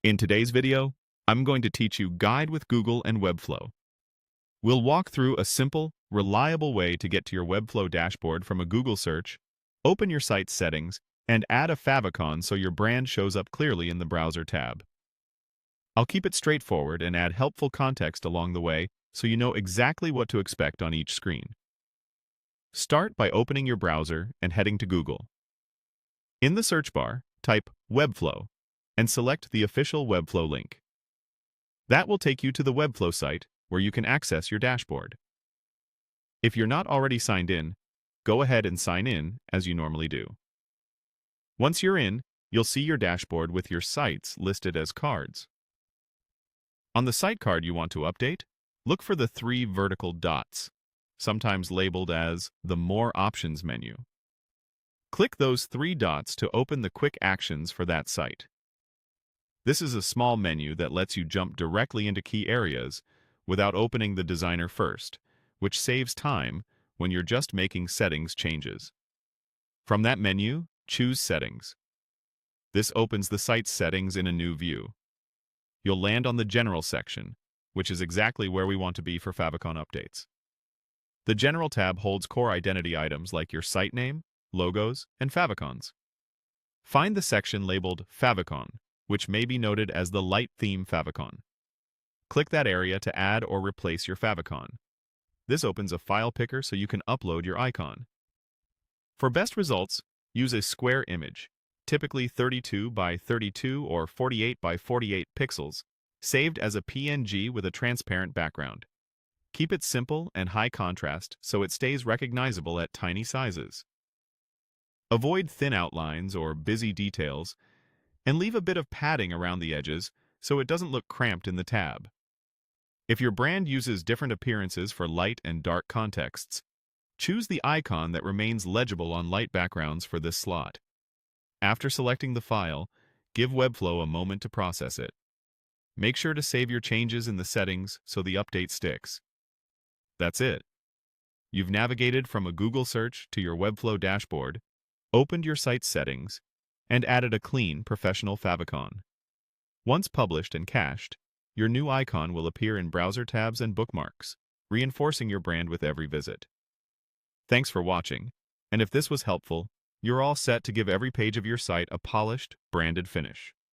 In today's video, I'm going to teach you Guide with Google and Webflow. We'll walk through a simple, reliable way to get to your Webflow dashboard from a Google search, open your site's settings, and add a favicon so your brand shows up clearly in the browser tab. I'll keep it straightforward and add helpful context along the way so you know exactly what to expect on each screen. Start by opening your browser and heading to Google. In the search bar, type Webflow and select the official Webflow link. That will take you to the Webflow site where you can access your dashboard. If you're not already signed in, go ahead and sign in as you normally do. Once you're in, you'll see your dashboard with your sites listed as cards. On the site card you want to update, look for the 3 vertical dots, sometimes labeled as the More Options menu. Click those 3 dots to open the quick actions for that site. This is a small menu that lets you jump directly into key areas without opening the designer first, which saves time when you're just making settings changes. From that menu, choose Settings. This opens the site's settings in a new view. You'll land on the General section, which is exactly where we want to be for Favicon updates. The General tab holds core identity items like your site name, logos, and favicons. Find the section labeled Favicon, which may be noted as the Light Theme Favicon. Click that area to add or replace your favicon. This opens a file picker so you can upload your icon. For best results, use a square image, typically 32 by 32 or 48 by 48 pixels, saved as a PNG with a transparent background. Keep it simple and high contrast so it stays recognizable at tiny sizes. Avoid thin outlines or busy details, and leave a bit of padding around the edges so it doesn't look cramped in the tab. If your brand uses different appearances for light and dark contexts, choose the icon that remains legible on light backgrounds for this slot. After selecting the file, give Webflow a moment to process it. Make sure to save your changes in the settings so the update sticks. That's it. You've navigated from a Google search to your Webflow dashboard, opened your site's settings, and added a clean, professional favicon. Once published and cached, your new icon will appear in browser tabs and bookmarks, reinforcing your brand with every visit. Thanks for watching, and if this was helpful, you're all set to give every page of your site a polished, branded finish.